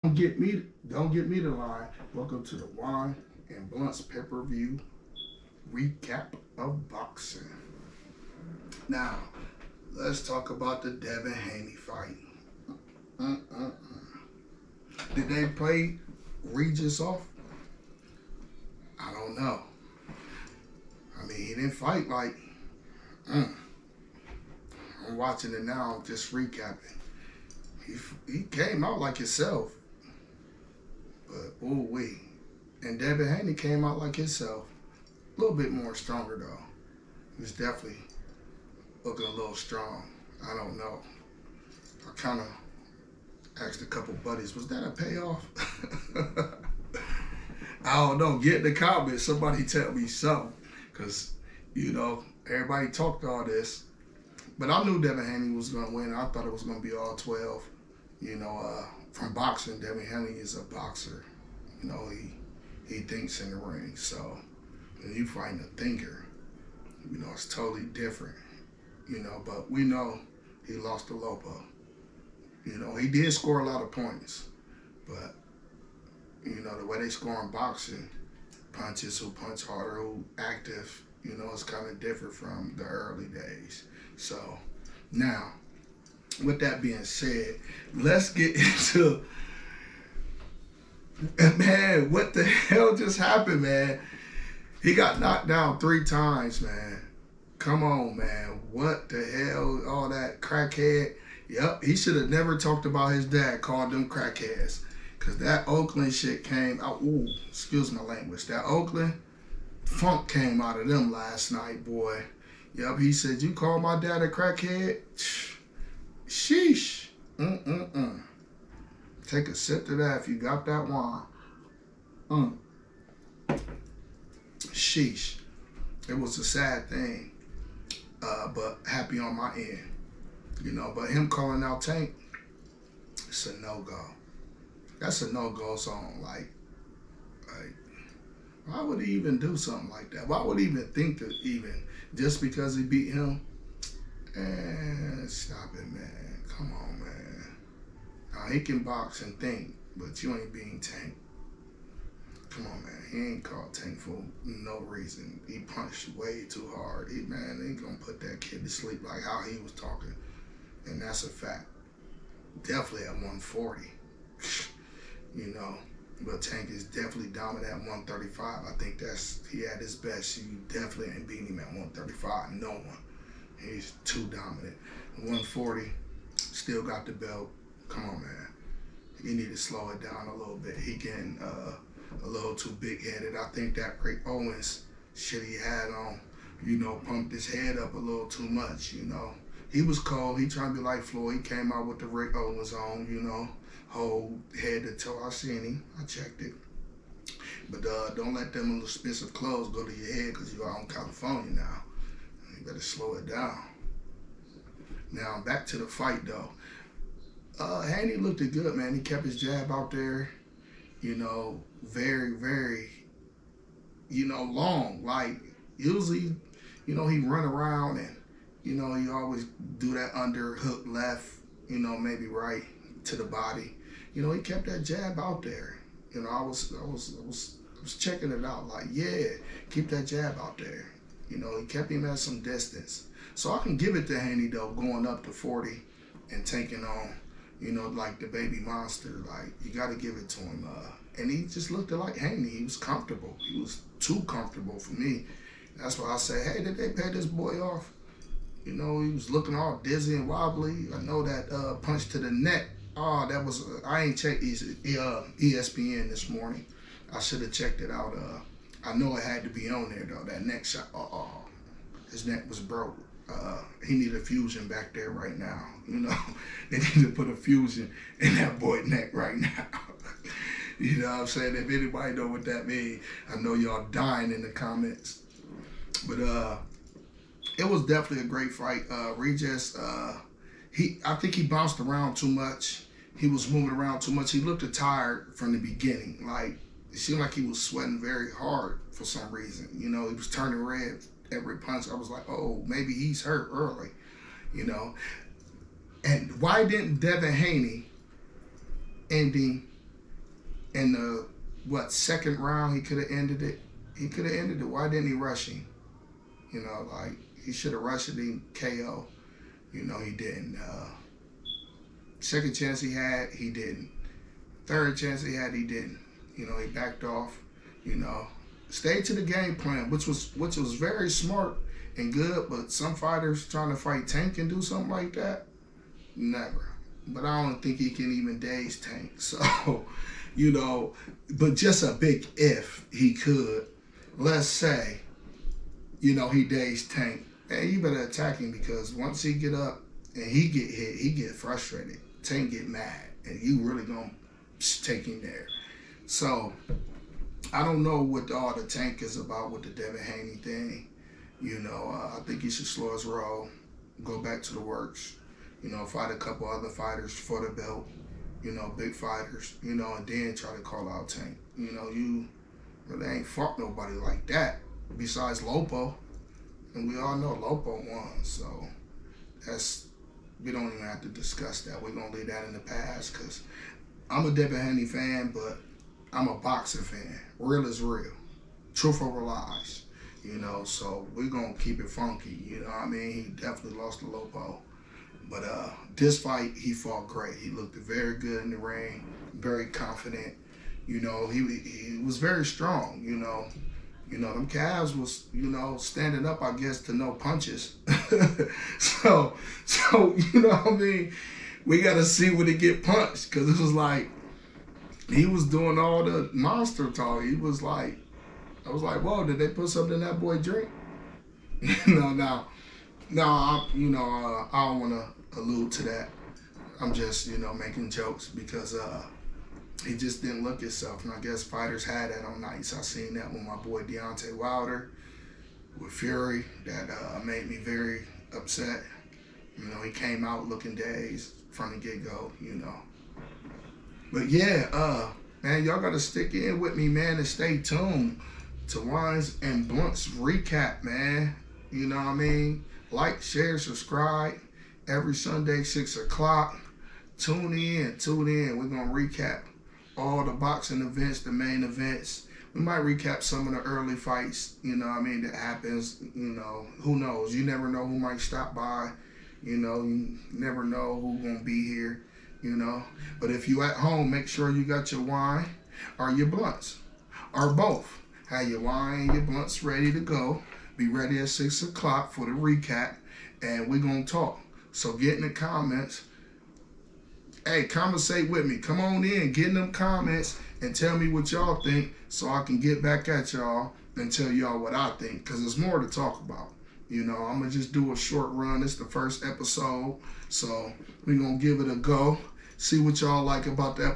Don't get me to lie. Welcome to the Wine and Blunts pay-per-view recap of boxing. Now, let's talk about the Devin Haney fight. Mm-mm-mm. Did they play Regis off? I don't know. I mean, he didn't fight like. Mm. I'm watching it now, just recapping. He came out like himself, but ooh wee. And Devin Haney came out like himself. A little bit more stronger though. He was definitely looking a little strong. I don't know. I kind of asked a couple buddies, was that a payoff? I don't know. Get in the comments. Somebody tell me something. Because, everybody talked all this. But I knew Devin Haney was going to win. I thought it was going to be all 12. From boxing, Devin Haney is a boxer. He thinks in the ring. So when you fight a thinker, it's totally different. But we know he lost to Lopo. He did score a lot of points. But, the way they score in boxing, punches who punch harder, who active, it's kind of different from the early days. So now, with that being said, let's get into, man, what the hell just happened, man? He got knocked down 3 times, man. Come on, man. What the hell? All that crackhead. Yep, he should have never talked about his dad, called them crackheads. Because that Oakland shit came out. Ooh, excuse my language. That Oakland funk came out of them last night, boy. Yep, he said, you call my dad a crackhead? Sheesh. Take a sip to that if you got that wine. Sheesh. It was a sad thing. But happy on my end. But him calling out Tank, it's a no-go. That's a no-go song. Like, why would he even do something like that? Why would he even think to even, just because he beat him? Stop it, man. Come on, man. Now, he can box and think, but you ain't being Tank. Come on, man. He ain't called Tank for no reason. He punched way too hard. He ain't gonna put that kid to sleep like how he was talking. And that's a fact. Definitely at 140. But Tank is definitely dominant at 135. I think he had his best. You definitely ain't beating him at 135. No one. He's too dominant. 140, still got the belt. Come on, man. You need to slow it down a little bit. He getting a little too big-headed. I think that Rick Owens shit he had on, pumped his head up a little too much, He was cold. He trying to be like Floyd. He came out with the Rick Owens on, whole head to toe. I seen him. I checked it. But don't let them little expensive clothes go to your head because you're out in California now. You better slow it down. Now, back to the fight, though. Haney looked good, man. He kept his jab out there, very, very, long. Like, usually, he run around and, he always do that underhook left, maybe right to the body. He kept that jab out there. I was checking it out. Like, yeah, keep that jab out there. He kept him at some distance. So I can give it to Haney though, going up to 40 and taking on, like the baby monster. Like, you got to give it to him. And he just looked like Haney. He was comfortable. He was too comfortable for me. That's why I say, hey, did they pay this boy off? He was looking all dizzy and wobbly. I know that punch to the neck. Oh, that was, I ain't checked ESPN this morning. I should have checked it out. I know it had to be on there, though. That neck shot, his neck was broke. He need a fusion back there right now. They need to put a fusion in that boy's neck right now. You know what I'm saying? If anybody know what that means, I know y'all dying in the comments. But it was definitely a great fight. Regis, I think he bounced around too much. He was moving around too much. He looked tired from the beginning. Like, it seemed like he was sweating very hard for some reason. He was turning red every punch. I was like, oh, maybe he's hurt early, And why didn't Devin Haney ending in the second round, he could have ended it. He could have ended it. Why didn't he rush him? You know, like he should have rushed him KO. You know, he didn't. Second chance he had, he didn't. Third chance he had, he didn't. You know, he backed off. You know, stayed to the game plan, which was very smart and good. But some fighters trying to fight Tank and do something like that, never. But I don't think he can even daze Tank. So, you know, but just a big if he could. Let's say, you know, he dazed Tank. Man, you better attack him, because once he get up and he get hit, he get frustrated. Tank get mad, and you really gonna take him there. So I don't know what all the Tank is about with the Devin Haney thing. You know, I think he should slow his roll, go back to the works. You know, fight a couple other fighters for the belt. You know, big fighters. You know, and then try to call out Tank. You know, you really ain't fought nobody like that besides Lopo. And we all know Lopo won, so we don't even have to discuss that. We're going to leave that in the past, because I'm a Devin Haney fan, but I'm a boxing fan. Real is real. Truth over lies. You know, so we're going to keep it funky. You know what I mean? He definitely lost to Lopo. But this fight, he fought great. He looked very good in the ring, very confident. You know, he was very strong, you know. You know, them calves was, you know, standing up, I guess, to no punches. so, you know what I mean? We got to see when he get punched, because it was like, he was doing all the monster talk. He was like, I was like, whoa, did they put something in that boy drink? No, I don't want to allude to that. I'm just, you know, making jokes, because he just didn't look himself, and I guess fighters had that on nights. I seen that with my boy Deontay Wilder, with Fury. That made me very upset. You know, he came out looking dazed from the get-go, you know. But yeah, man, y'all got to stick in with me, man, and stay tuned to Wines and Blunts Recap, man. You know what I mean? Like, share, subscribe. Every Sunday, 6 o'clock. Tune in. We're going to recap all the boxing events, the main events. We might recap some of the early fights, you know what I mean, that happens. You know, who knows? You never know who might stop by. You know, you never know who's going to be here, you know. But if you at home, make sure you got your wine or your blunts, or both. Have your wine and your blunts ready to go. Be ready at 6 o'clock for the recap, and we're going to talk. So get in the comments. Hey, conversate with me. Come on in, get in them comments, and tell me what y'all think, so I can get back at y'all and tell y'all what I think, because there's more to talk about. You know, I'm going to just do a short run. It's the first episode, so we're going to give it a go. See what y'all like about the episode.